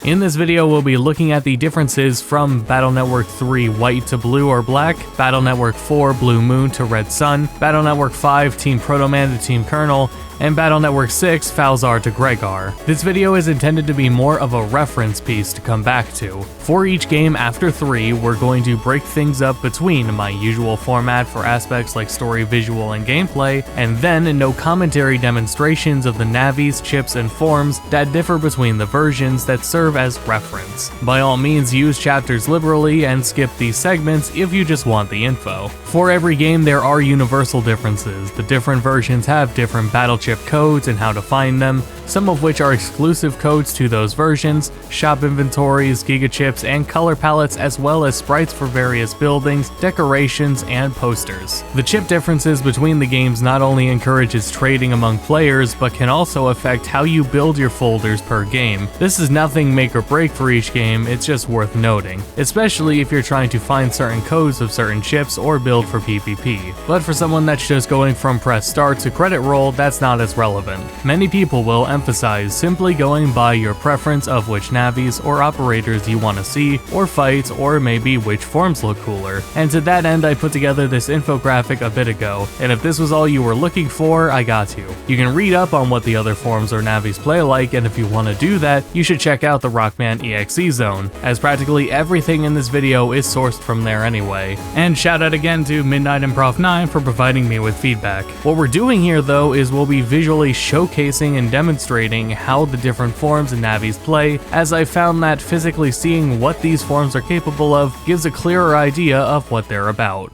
In this video, we'll be looking at the differences from Battle Network 3 White to Blue or Black, Battle Network 4 Blue Moon to Red Sun, Battle Network 5 Team Protoman to Team Colonel, and Battle Network 6 Falzar to Gregar. This video is intended to be more of a reference piece to come back to. For each game after 3, we're going to break things up between my usual format for aspects like story, visual, and gameplay, and then no commentary demonstrations of the navies, chips, and forms that differ between the versions that serve as reference. By all means, use chapters liberally and skip these segments if you just want the info. For every game, there are universal differences. The different versions have different battle chip codes and how to find them, some of which are exclusive codes to those versions, shop inventories, gigachips, and color palettes, as well as sprites for various buildings, decorations, and posters. The chip differences between the games not only encourages trading among players, but can also affect how you build your folders per game. This is nothing make or break for each game, it's just worth noting, especially if you're trying to find certain codes of certain chips or build for PvP. But for someone that's just going from press start to credit roll, that's not as relevant. Many people will emphasize simply going by your preference of which navies or operators you want to see or fight, or maybe which forms look cooler. And to that end, I put together this infographic a bit ago, and if this was all you were looking for, I got you. You can read up on what the other forms or navies play like, and if you want to do that, you should check out the Rockman EXE zone, as practically everything in this video is sourced from there anyway. And shout out again to Midnight and Prof 9 for providing me with feedback. What we're doing here though is we'll be visually showcasing and demonstrating how the different forms and navies play, as I found that physically seeing what these forms are capable of gives a clearer idea of what they're about.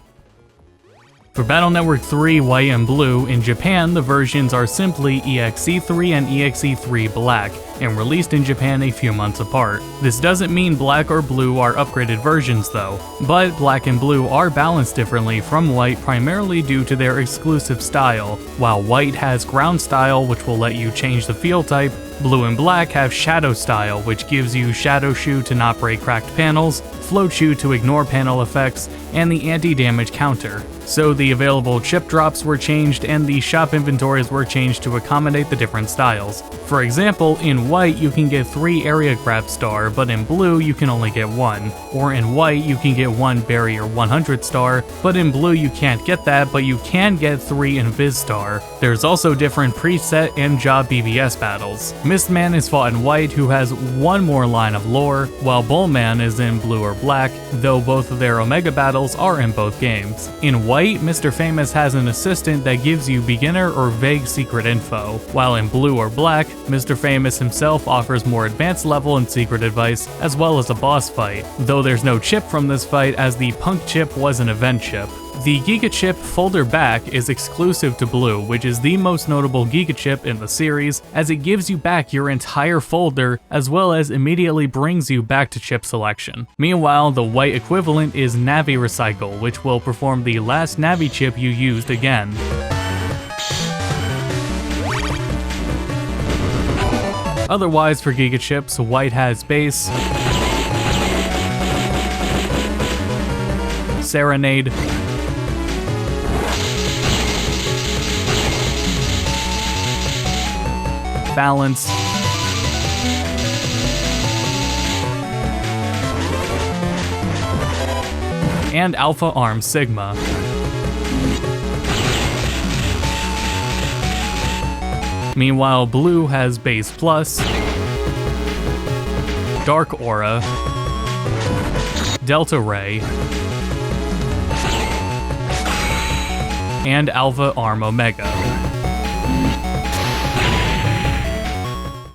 For Battle Network 3 White and Blue, in Japan the versions are simply EXE3 and EXE3 Black, and released in Japan a few months apart. This doesn't mean Black or Blue are upgraded versions though, but Black and Blue are balanced differently from White primarily due to their exclusive style. While White has Ground Style, which will let you change the field type, Blue and Black have Shadow Style, which gives you Shadow Shoe to not break cracked panels, Float Shoe to ignore panel effects, and the anti-damage counter. So the available chip drops were changed and the shop inventories were changed to accommodate the different styles. For example, in White you can get 3 Area Grab Star, but in Blue you can only get 1. Or in White you can get 1 Barrier 100 Star, but in Blue you can't get that, but you can get 3 Invis Star. There's also different preset and job BBS battles. Mistman is fought in White, who has 1 more line of lore, while Bullman is in Blue or Black, though both of their Omega battles are in both games. In White, Mr. Famous has an assistant that gives you beginner or vague secret info, while in Blue or Black, Mr. Famous himself offers more advanced level and secret advice, as well as a boss fight, though there's no chip from this fight as the Punk chip was an event chip. The Giga Chip Folder Back is exclusive to Blue, which is the most notable Giga Chip in the series, as it gives you back your entire folder, as well as immediately brings you back to chip selection. Meanwhile, the White equivalent is Navi Recycle, which will perform the last Navi chip you used again. Otherwise, for Giga Chips, White has Base, Serenade, Balance, and Alpha Arm Sigma. Meanwhile, Blue has Base Plus, Dark Aura, Delta Ray, and Alpha Arm Omega.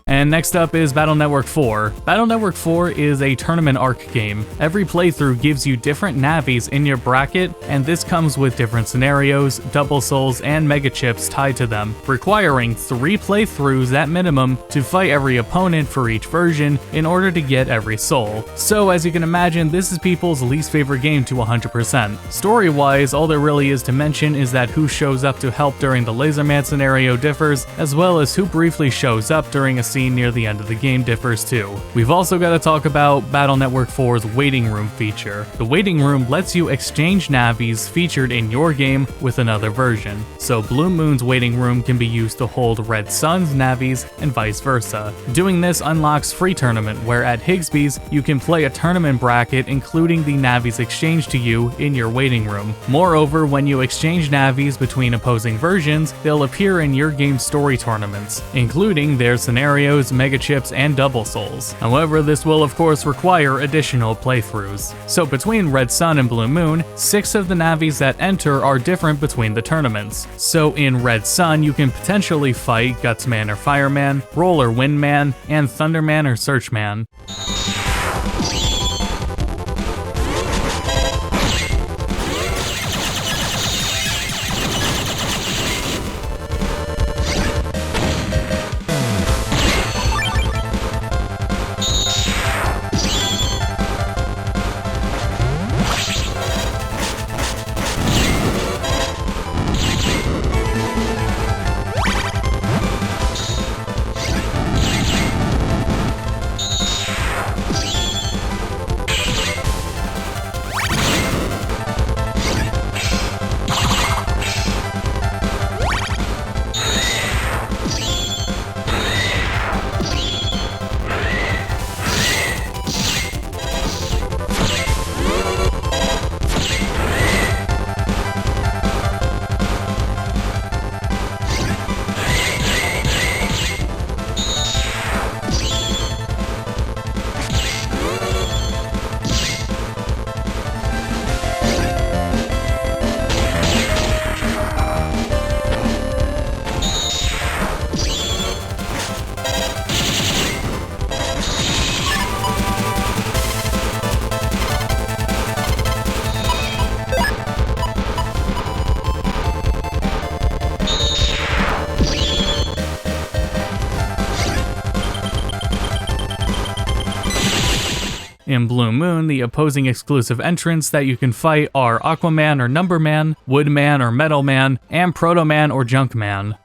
And next up is Battle Network 4. Battle Network 4 is a tournament arc game. Every playthrough gives you different navies in your bracket, and this comes with different scenarios, double souls, and mega chips tied to them, requiring 3 playthroughs at minimum to fight every opponent for each version in order to get every soul. So as you can imagine, this is people's least favorite game to 100%. Story-wise, all there really is to mention is that who shows up to help during the Laserman scenario differs, as well as who briefly shows up during a scene cutscene near the end of the game differs too. We've also got to talk about Battle Network 4's Waiting Room feature. The Waiting Room lets you exchange navis featured in your game with another version. So Blue Moon's Waiting Room can be used to hold Red Sun's navis and vice versa. Doing this unlocks free tournament, where at Higsby's you can play a tournament bracket including the navis exchanged to you in your waiting room. Moreover, when you exchange navis between opposing versions, they'll appear in your game's story tournaments, including their scenarios, mega chips, and double souls. However, this will of course require additional playthroughs. So between Red Sun and Blue Moon, 6 of the navis that enter are different between the tournaments. So in Red Sun, you can potentially fight Gutsman or Fireman, Roll or Windman, and Thunderman or Searchman. In Blue Moon, the opposing exclusive entrants that you can fight are Aquaman or Numberman, Woodman or Metalman, and Protoman or Junkman.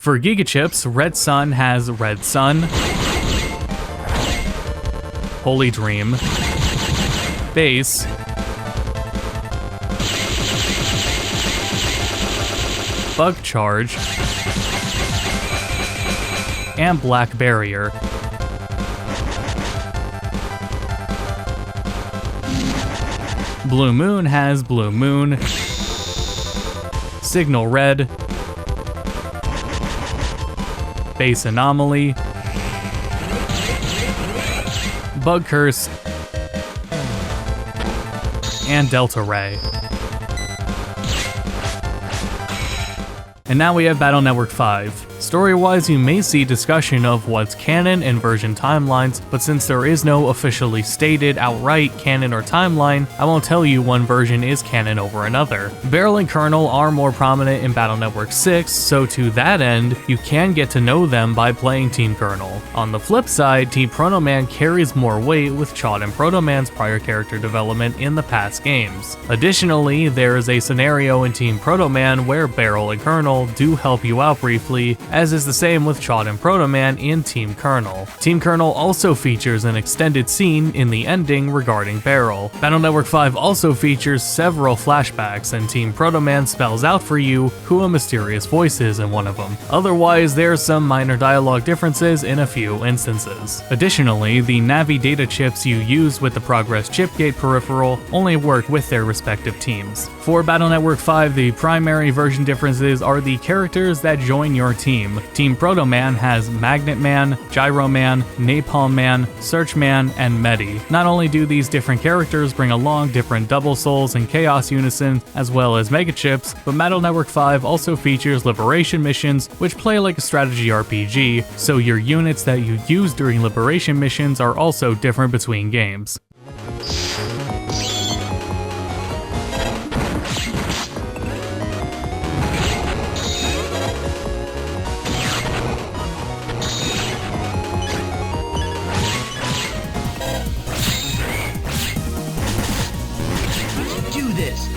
For Giga Chips, Red Sun has Red Sun, Holy Dream, Base, Bug Charge, and Black Barrier. Blue Moon has Blue Moon, Signal Red, Base Anomaly, Bug Curse, and Delta Ray. And now we have Battle Network 5. Story-wise, you may see discussion of what's canon and version timelines, but since there is no officially stated outright canon or timeline, I won't tell you one version is canon over another. Beryl and Colonel are more prominent in Battle Network 6, so to that end, you can get to know them by playing Team Colonel. On the flip side, Team Proto Man carries more weight with Chaaud and Proto Man's prior character development in the past games. Additionally, there is a scenario in Team Proto Man where Beryl and Colonel do help you out briefly, as is the same with Chaaud and Proto Man in Team Colonel. Team Colonel also features an extended scene in the ending regarding Beryl. Battle Network 5 also features several flashbacks, and Team Proto Man spells out for you who a mysterious voice is in one of them. Otherwise, there's some minor dialogue differences in a few instances. Additionally, the Navi data chips you use with the Progress Chipgate peripheral only work with their respective teams. For Battle Network 5, the primary version differences are the characters that join your team. Team Proto Man has Magnet Man, Gyro Man, Napalm Man, Search Man, and Medi. Not only do these different characters bring along different Double Souls and Chaos Unison, as well as Mega Chips, but Battle Network 5 also features Liberation missions, which play like a strategy RPG, so your units that you use during Liberation missions are also different between games. Do this!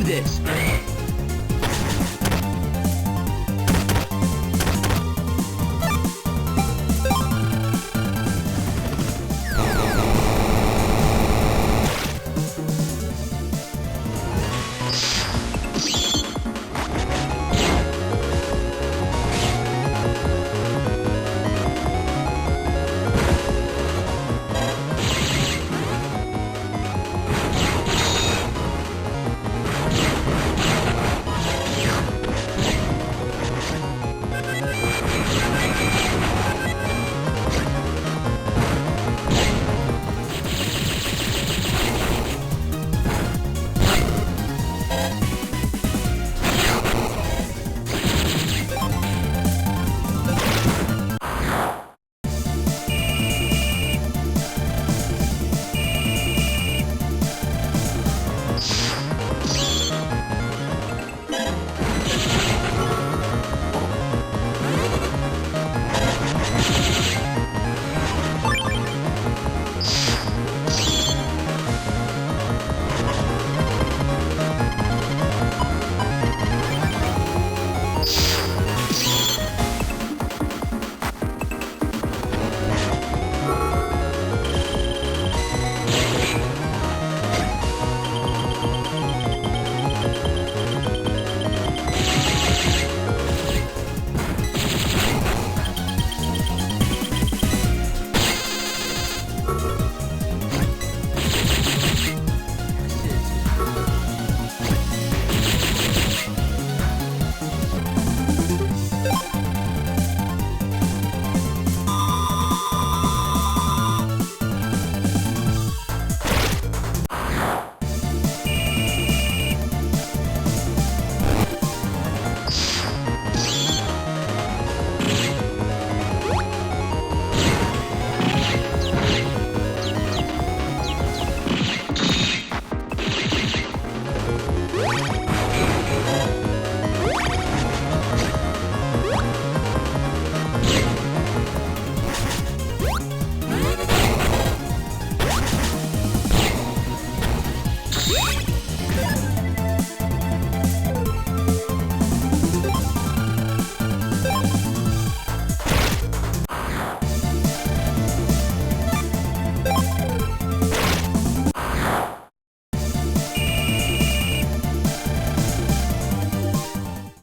this.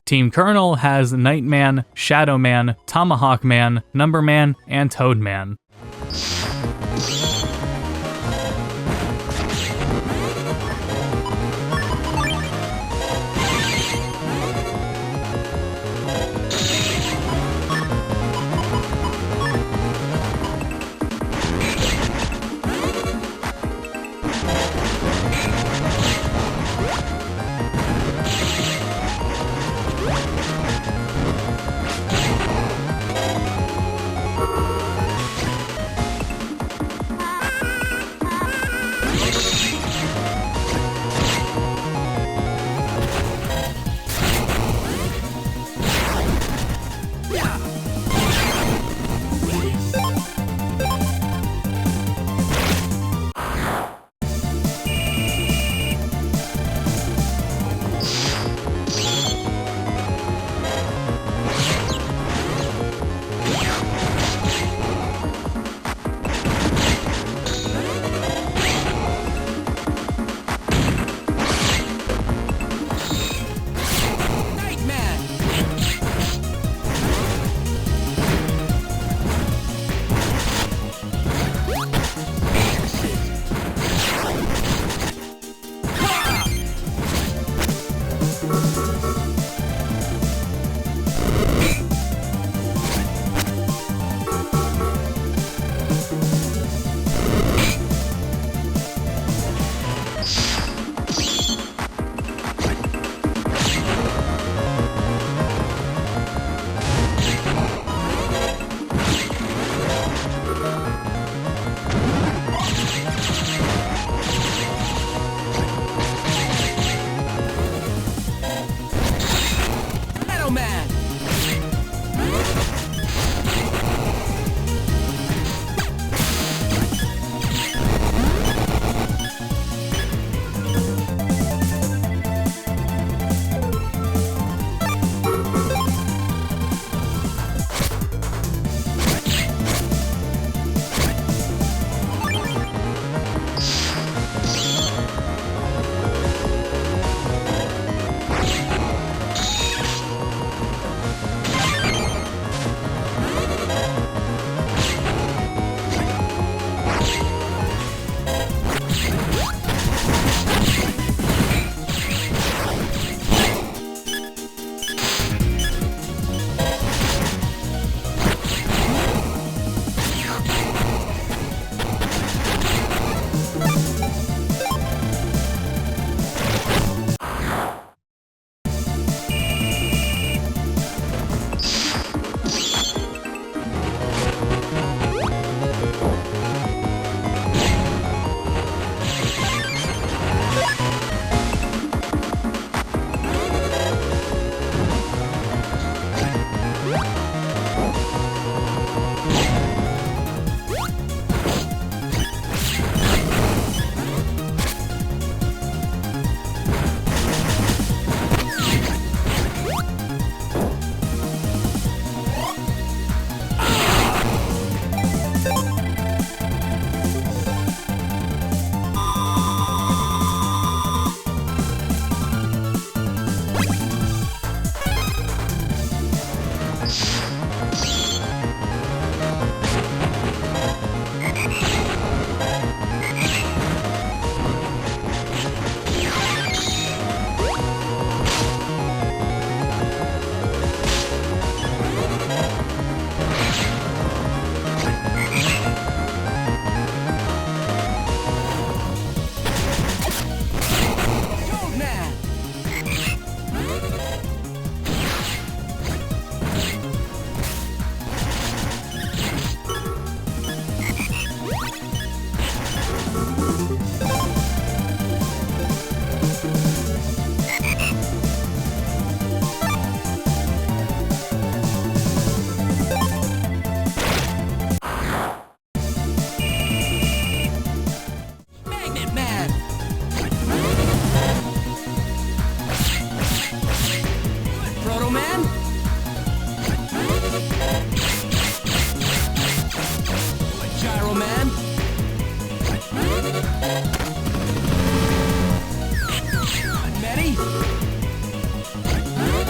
Team Colonel has Nightman, Shadow Man, Tomahawk Man, Number Man, and Toad Man.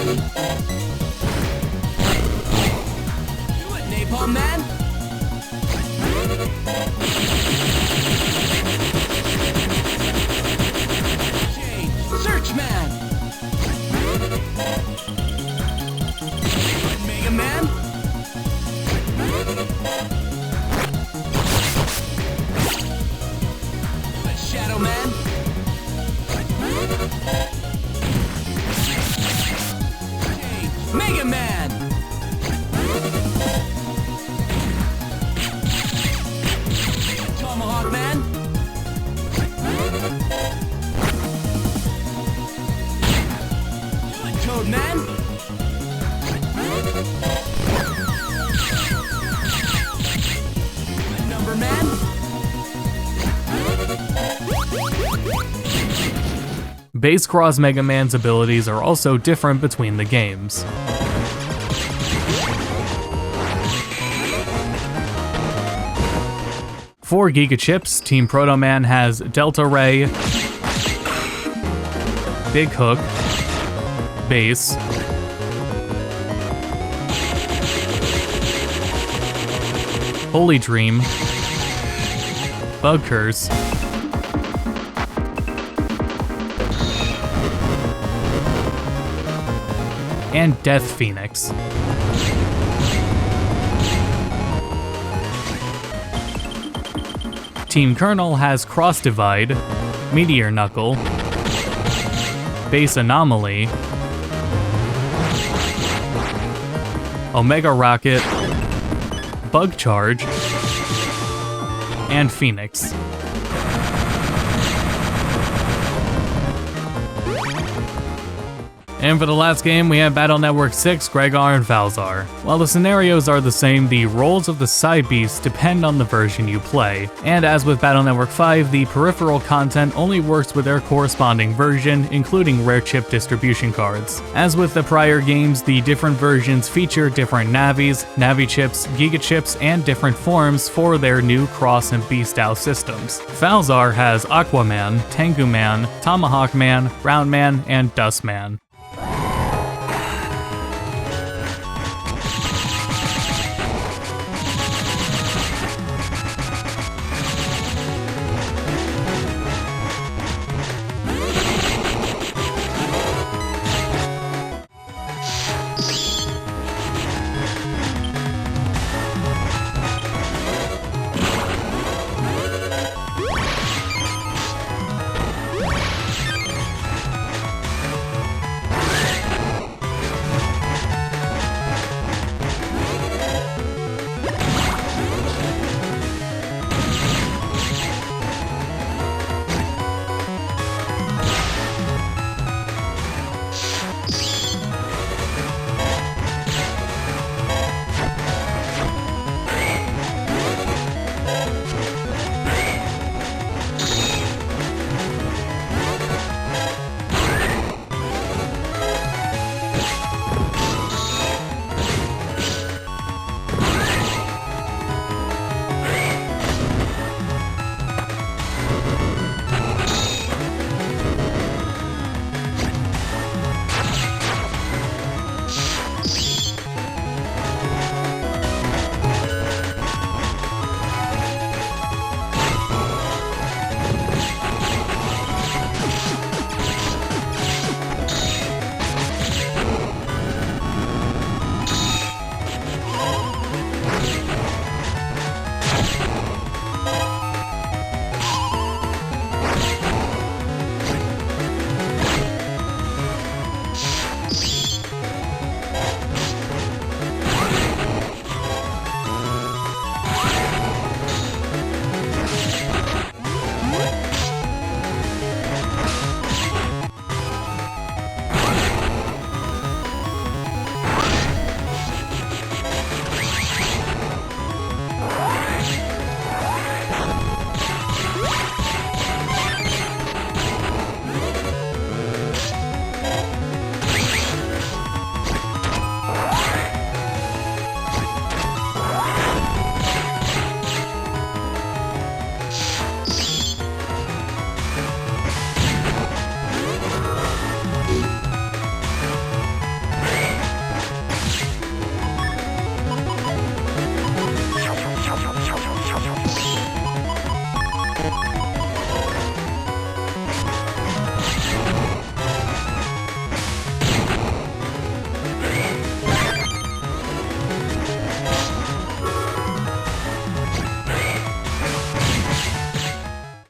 Do it, Napalm Man! Change! Search Man! Mega Man! Do it, Shadow Man! Change! Mega Man! Tomahawk Man! Do it, Toad Man! Do it, Number Man! Base Cross Mega Man's abilities are also different between the games. For Giga Chips, Team Proto Man has Delta Ray, Big Hook, Base, Holy Dream, Bug Curse, and Death Phoenix. Team Colonel has Cross Divide, Meteor Knuckle, Base Anomaly, Omega Rocket, Bug Charge, and Phoenix. And for the last game, we have Battle Network 6, Gregar and Falzar. While the scenarios are the same, the roles of the side beasts depend on the version you play. And as with Battle Network 5, the peripheral content only works with their corresponding version, including rare chip distribution cards. As with the prior games, the different versions feature different Navis, Navi chips, Giga chips, and different forms for their new Cross and B-style systems. Falzar has Aquaman, Tengu Man, Tomahawk Man, Round Man, and Dust Man.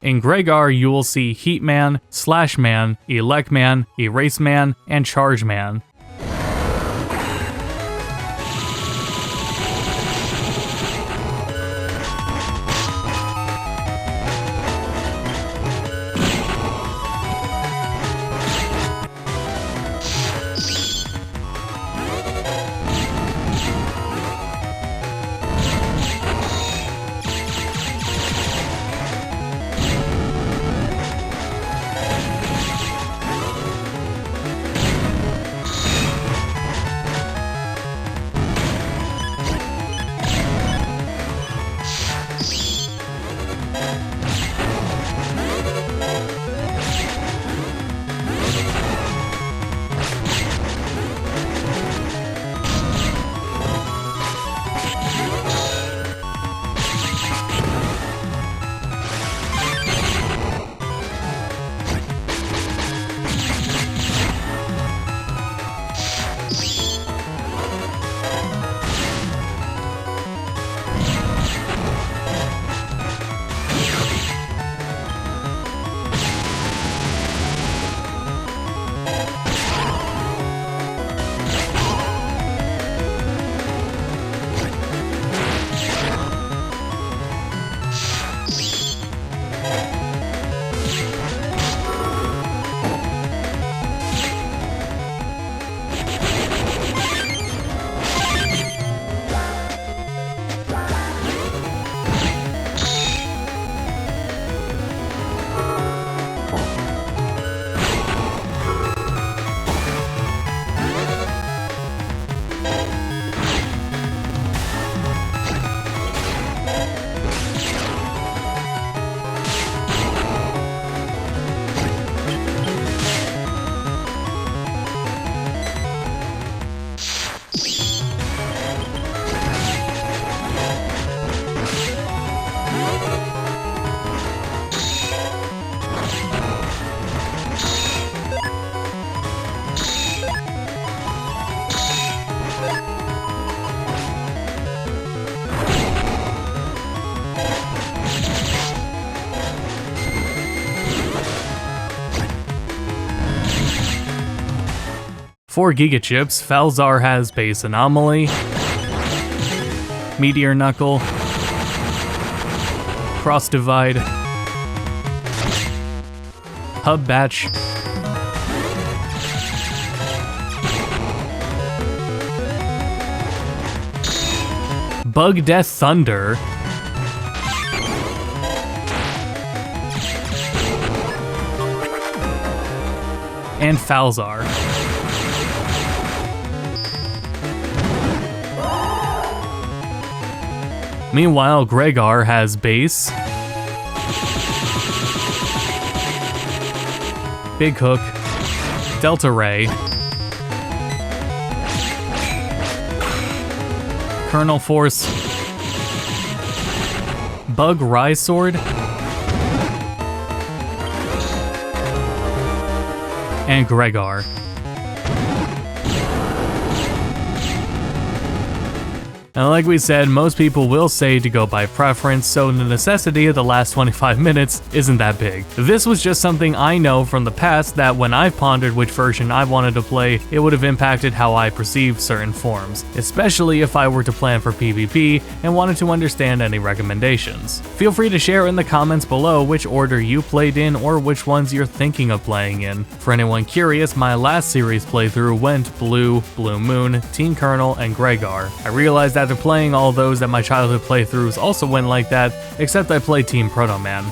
In Gregar, you will see Heat Man, Slash Man, Elect Man, Erase Man, and Charge Man. For Gigachips, Falzar has Base Anomaly, Meteor Knuckle, Cross Divide, Hub Batch, Bug Death Thunder, and Falzar. Meanwhile, Gregar has Base, Big Hook, Delta Ray, Colonel Force, Bug Rise Sword, and Gregar. Now, like we said, most people will say to go by preference, so the necessity of the last 25 minutes isn't that big. This was just something I know from the past that when I've pondered which version I wanted to play, it would have impacted how I perceived certain forms, especially if I were to plan for PvP and wanted to understand any recommendations. Feel free to share in the comments below which order you played in or which ones you're thinking of playing in. For anyone curious, my last series playthrough went Blue, Blue Moon, Team Colonel, and Gregar. I realized after playing all those that my childhood playthroughs also went like that, except I played Team Proto Man.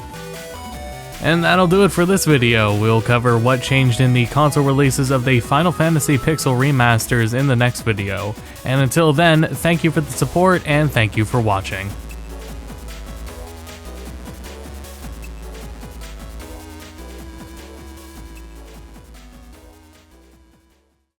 And that'll do it for this video. We'll cover what changed in the console releases of the Final Fantasy Pixel remasters in the next video. And until then, thank you for the support and thank you for watching.